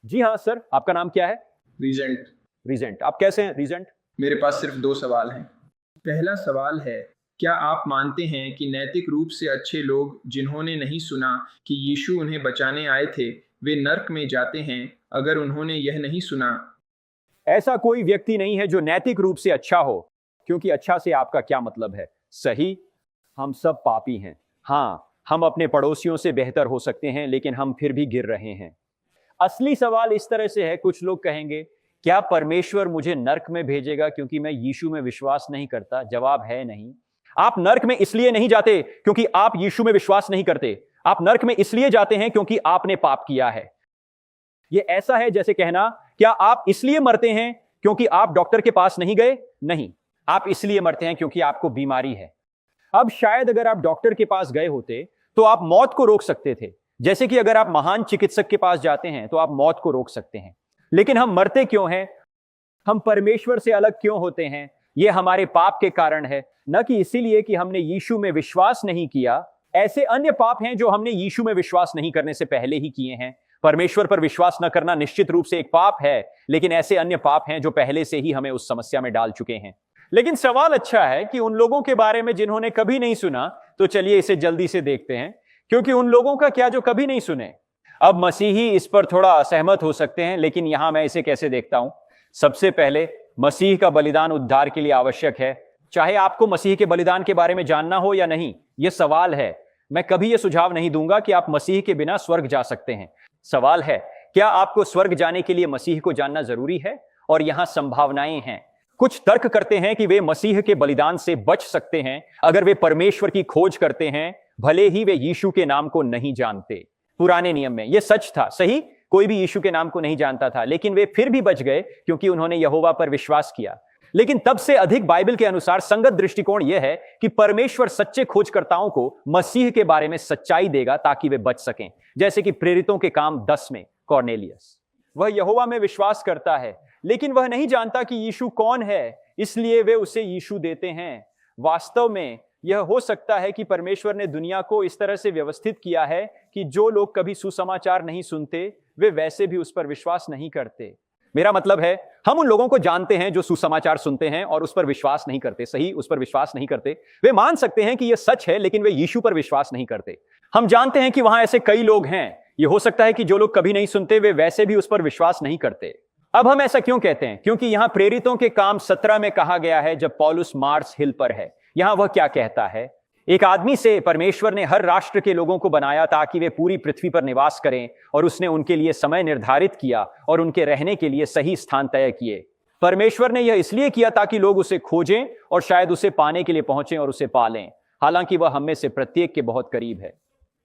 जी हाँ सर, आपका नाम क्या है? रीजेंट। रीजेंट। आप कैसे हैं रीजेंट? मेरे पास सिर्फ 2 सवाल हैं। पहला सवाल है, क्या आप मानते हैं कि नैतिक रूप से अच्छे लोग जिन्होंने नहीं सुना कि यीशु उन्हें बचाने आए थे, वे नर्क में जाते हैं अगर उन्होंने यह नहीं सुना? ऐसा कोई व्यक्ति नहीं है जो नैतिक रूप से अच्छा हो, क्योंकि अच्छा से आपका क्या मतलब है? सही, हम सब पापी हैं। हाँ, हम अपने पड़ोसियों से बेहतर हो सकते हैं, लेकिन हम फिर भी गिर रहे हैं। असली सवाल इस तरह से है, कुछ लोग कहेंगे, क्या परमेश्वर मुझे नर्क में भेजेगा क्योंकि मैं यीशु में विश्वास नहीं करता? जवाब है नहीं। आप नर्क में इसलिए नहीं जाते क्योंकि आप यीशु में विश्वास नहीं करते। आप नर्क में इसलिए जाते हैं क्योंकि आपने पाप किया है। यह ऐसा है जैसे कहना, क्या आप इसलिए मरते हैं क्योंकि आप डॉक्टर के पास नहीं गए? नहीं, आप इसलिए मरते हैं क्योंकि आपको बीमारी है। अब शायद अगर आप डॉक्टर के पास गए होते तो आप मौत को रोक सकते थे। जैसे कि अगर आप महान चिकित्सक के पास जाते हैं तो आप मौत को रोक सकते हैं। लेकिन हम मरते क्यों हैं? हम परमेश्वर से अलग क्यों होते हैं? यह हमारे पाप के कारण है, न कि इसीलिए कि हमने यीशु में विश्वास नहीं किया। ऐसे अन्य पाप हैं जो हमने यीशु में विश्वास नहीं करने से पहले ही किए हैं। परमेश्वर पर विश्वास न करना निश्चित रूप से एक पाप है, लेकिन ऐसे अन्य पाप हैं जो पहले से ही हमें उस समस्या में डाल चुके हैं। लेकिन सवाल अच्छा है कि उन लोगों के बारे में जिन्होंने कभी नहीं सुना, तो चलिए इसे जल्दी से देखते हैं, क्योंकि उन लोगों का क्या जो कभी नहीं सुने। अब मसीही इस पर थोड़ा असहमत हो सकते हैं, लेकिन यहां मैं इसे कैसे देखता हूं। सबसे पहले, मसीह का बलिदान उद्धार के लिए आवश्यक है। चाहे आपको मसीह के बलिदान के बारे में जानना हो या नहीं, यह सवाल है। मैं कभी यह सुझाव नहीं दूंगा कि आप मसीह के बिना स्वर्ग जा सकते हैं। सवाल है, क्या आपको स्वर्ग जाने के लिए मसीह को जानना जरूरी है? और यहां संभावनाएं हैं। कुछ तर्क करते हैं कि वे मसीह के बलिदान से बच सकते हैं अगर वे परमेश्वर की खोज करते हैं, भले ही वे यीशु के नाम को नहीं जानते। पुराने नियम में यह सच था, सही, कोई भी यीशु के नाम को नहीं जानता था, लेकिन वे फिर भी बच गए क्योंकि उन्होंने यहोवा पर विश्वास किया। लेकिन तब से अधिक बाइबल के अनुसार संगत दृष्टिकोण यह है कि परमेश्वर सच्चे खोजकर्ताओं को मसीह के बारे में सच्चाई देगा ताकि वे बच सकें। जैसे कि प्रेरितों के काम 10 में कॉर्नेलियस, वह यहोवा में विश्वास करता है, लेकिन वह नहीं जानता कि यीशु कौन है, इसलिए वे उसे यीशु देते हैं। वास्तव में यह हो सकता है कि परमेश्वर ने दुनिया को इस तरह से व्यवस्थित किया है कि जो लोग कभी सुसमाचार नहीं सुनते, वे वैसे भी उस पर विश्वास नहीं करते। मेरा मतलब है, हम उन लोगों को जानते हैं जो सुसमाचार सुनते हैं और उस पर विश्वास नहीं करते। सही, उस पर विश्वास नहीं करते। वे मान सकते हैं कि यह सच है, लेकिन वे यीशु पर विश्वास नहीं करते। हम जानते हैं कि वहां ऐसे कई लोग हैं। यह हो सकता है कि जो लोग कभी नहीं सुनते, वे वैसे भी उस पर विश्वास नहीं करते। अब हम ऐसा क्यों कहते हैं? क्योंकि यहां प्रेरितों के काम 17 में कहा गया है, जब पौलुस मार्स हिल पर है। यहां वह क्या कहता है? एक आदमी से परमेश्वर ने हर राष्ट्र के लोगों को बनाया ताकि वे पूरी पृथ्वी पर निवास करें, और उसने उनके लिए समय निर्धारित किया और उनके रहने के लिए सही स्थान तय किए। परमेश्वर ने यह इसलिए किया ताकि लोग उसे खोजें और शायद उसे पाने के लिए पहुंचें और उसे पालें, हालांकि वह हम में से प्रत्येक के बहुत करीब है।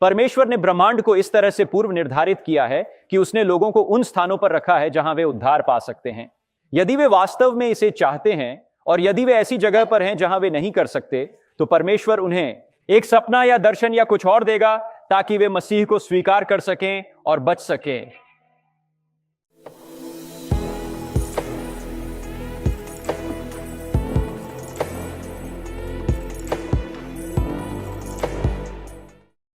परमेश्वर ने ब्रह्मांड को इस तरह से पूर्व निर्धारित किया है कि उसने लोगों को उन स्थानों पर रखा है जहां वे उद्धार पा सकते हैं। यदि वे वास्तव में इसे चाहते हैं, और यदि वे ऐसी जगह पर हैं जहां वे नहीं कर सकते, तो परमेश्वर उन्हें एक सपना या दर्शन या कुछ और देगा ताकि वे मसीह को स्वीकार कर सकें और बच सकें।